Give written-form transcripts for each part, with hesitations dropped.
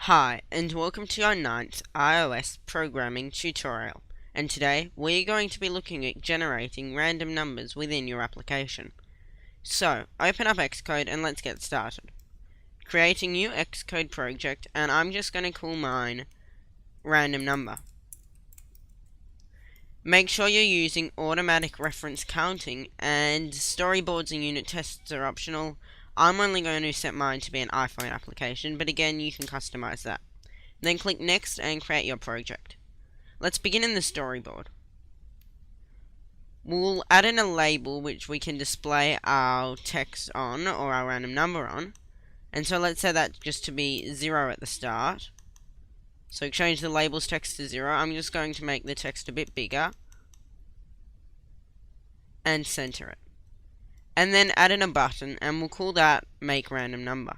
Hi, and welcome to our 9th iOS programming tutorial. And today, we're going to be looking at generating random numbers within your application. So, open up Xcode and let's get started. Create a new Xcode project, and I'm just going to call mine random number. Make sure you're using automatic reference counting, and storyboards and unit tests are optional. I'm only going to set mine to be an iPhone application, but again, you can customize that. Then click Next and create your project. Let's begin in the storyboard. We'll add in a label which we can display our text on, or our random number on. And so let's set that just to be 0 at the start. So change the label's text to 0. I'm just going to make the text a bit bigger. And center it. And then add in a button, and we'll call that Make Random Number.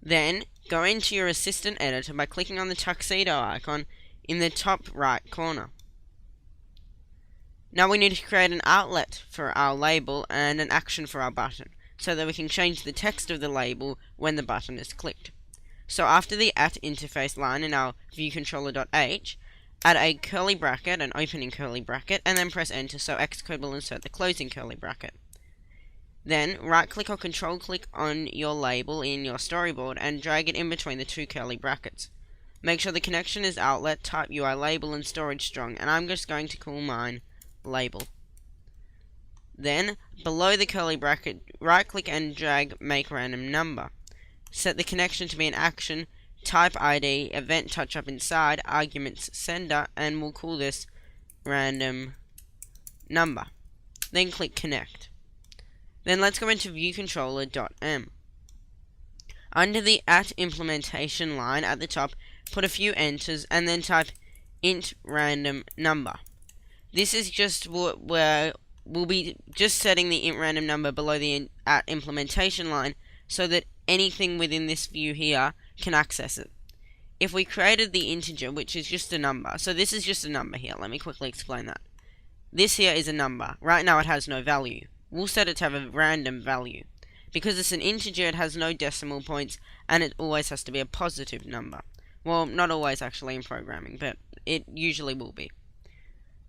Then, go into your assistant editor by clicking on the tuxedo icon in the top right corner. Now we need to create an outlet for our label and an action for our button, so that we can change the text of the label when the button is clicked. So after the @interface line in our viewcontroller.h, add a curly bracket, an opening curly bracket, and then press enter so Xcode will insert the closing curly bracket. Then, right-click or control-click on your label in your storyboard and drag it in between the two curly brackets. Make sure the connection is outlet, type UI label, and storage strong, and I'm just going to call mine label. Then, below the curly bracket, right-click and drag Make Random Number. Set the connection to be an action, type ID, event touch-up inside, arguments sender, and we'll call this random number. Then click Connect. Then let's go into viewcontroller.m. Under the @implementation line at the top, put a few enters and then type int random number. This is just where we'll be just setting the int random number below the @implementation line so that anything within this view here can access it. If we created the integer, which is just a number, so this is just a number here, let me quickly explain that. This here is a number. Right now it has no value. We'll set it to have a random value. Because it's an integer, it has no decimal points, and it always has to be a positive number. Well, not always actually in programming, but it usually will be.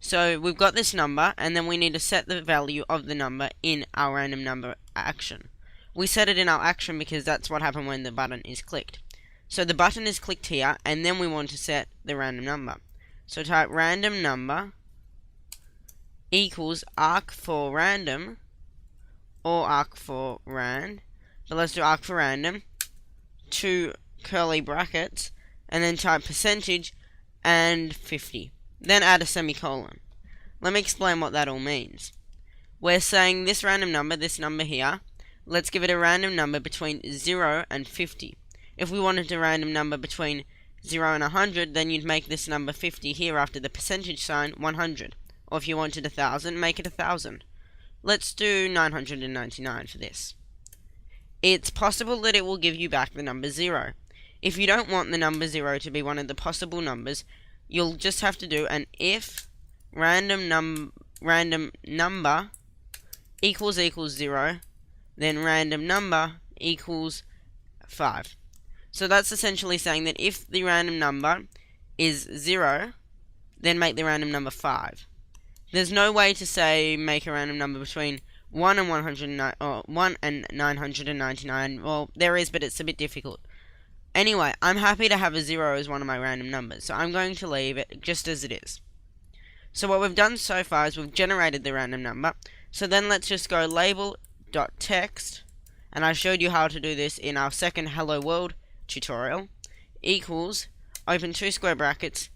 So we've got this number, and then we need to set the value of the number in our random number action. We set it in our action because that's what happened when the button is clicked. So the button is clicked here, and then we want to set the random number. So type random number equals arc for random, or arc for rand, but let's do arc for random, two curly brackets, and then type percentage and 50. Then add a semicolon. Let me explain what that all means. We're saying this random number, this number here, let's give it a random number between 0 and 50. If we wanted a random number between 0 and 100, then you'd make this number 50 here after the percentage sign 100. Or if you wanted 1000, make it 1000. Let's do 999 for this. It's possible that it will give you back the number 0. If you don't want the number 0 to be one of the possible numbers, you'll just have to do an if random number equals 0, then random number equals 5. So that's essentially saying that if the random number is 0, then make the random number 5. There's no way to say make a random number between 1 and 109, or 1 and 999. Well, there is, but it's a bit difficult. Anyway, I'm happy to have a 0 as one of my random numbers, so I'm going to leave it just as it is. So what we've done so far is we've generated the random number. So then let's just go label.text, and I showed you how to do this in our second Hello World tutorial, equals, open two square brackets,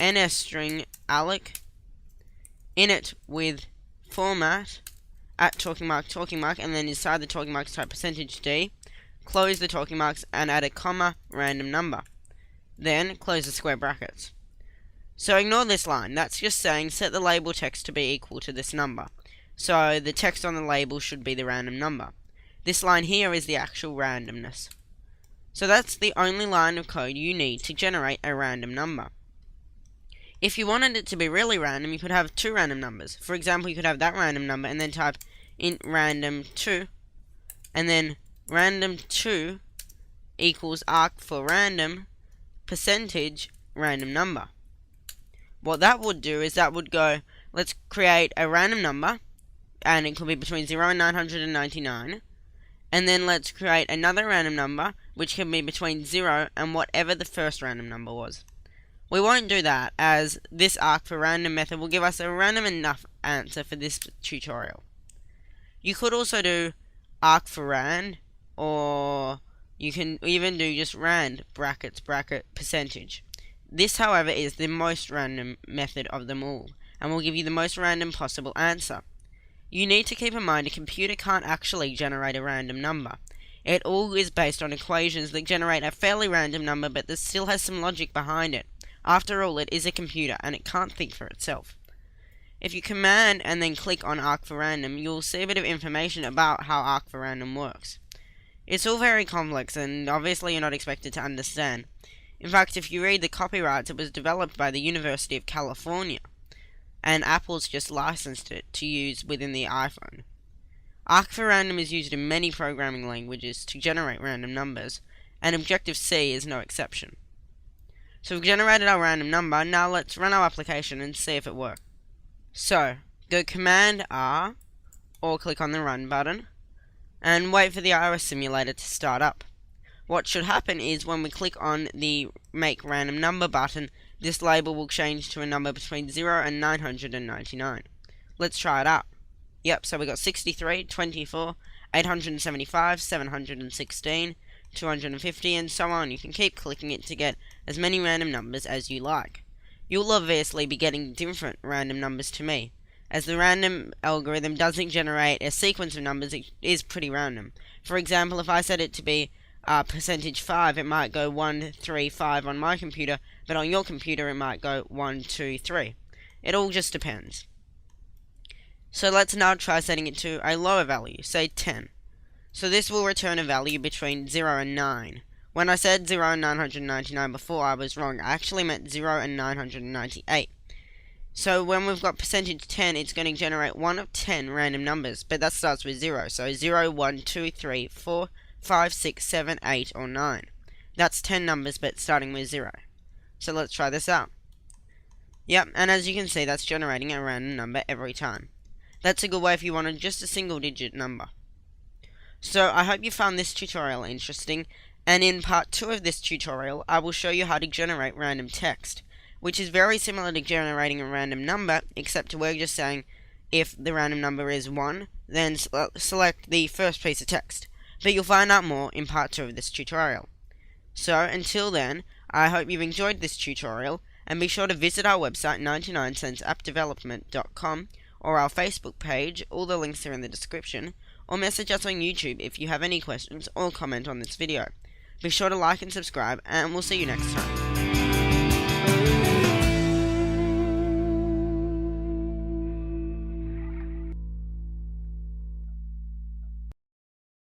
ns-string alloc, init with format, @talking mark, and then inside the talking marks type %d, close the talking marks and add a comma random number. Then close the square brackets. So ignore this line, that's just saying set the label text to be equal to this number. So the text on the label should be the random number. This line here is the actual randomness. So that's the only line of code you need to generate a random number. If you wanted it to be really random, you could have two random numbers. For example, you could have that random number and then type int random 2, and then random2 equals arc for random percentage random number. What that would do is that would go, let's create a random number, and it could be between 0 and 999, and then let's create another random number, which can be between 0 and whatever the first random number was. We won't do that, as this arc for random method will give us a random enough answer for this tutorial. You could also do arc for rand, or you can even do just rand brackets bracket percentage. This, however, is the most random method of them all, and will give you the most random possible answer. You need to keep in mind a computer can't actually generate a random number. It all is based on equations that generate a fairly random number, but that still has some logic behind it. After all, it is a computer, and it can't think for itself. If you command and then click on arc for random, you will see a bit of information about how arc for random works. It's all very complex, and obviously you're not expected to understand. In fact, if you read the copyrights, it was developed by the University of California, and Apple's just licensed it to use within the iPhone. Arc for random is used in many programming languages to generate random numbers, and Objective-C is no exception. So we've generated our random number, now let's run our application and see if it works. So, go Command R, or click on the Run button, and wait for the iOS simulator to start up. What should happen is when we click on the Make Random Number button, this label will change to a number between 0 and 999. Let's try it out. Yep, so we got 63, 24, 875, 716, 250, and so on. You can keep clicking it to get as many random numbers as you like. You'll obviously be getting different random numbers to me. As the random algorithm doesn't generate a sequence of numbers, it is pretty random. For example, if I set it to be percentage 5, it might go 1, 3, 5 on my computer, but on your computer it might go 1, 2, 3. It all just depends. So let's now try setting it to a lower value, say 10. So this will return a value between 0 and 9. When I said 0 and 999 before, I was wrong. I actually meant 0 and 998. So when we've got percentage 10, it's going to generate 1 of 10 random numbers, but that starts with 0. So 0, 1, 2, 3, 4, 5, 6, 7, 8, or 9. That's 10 numbers, but starting with 0. So let's try this out. Yep, and as you can see, that's generating a random number every time. That's a good way if you wanted just a single digit number. So I hope you found this tutorial interesting, and in part 2 of this tutorial, I will show you how to generate random text, which is very similar to generating a random number, except we're just saying if the random number is 1, then select the first piece of text. But you'll find out more in part 2 of this tutorial. So until then, I hope you've enjoyed this tutorial, and be sure to visit our website 99centsappdevelopment.com, or our Facebook page, all the links are in the description, or message us on YouTube if you have any questions or comment on this video. Be sure to like and subscribe, and we'll see you next time.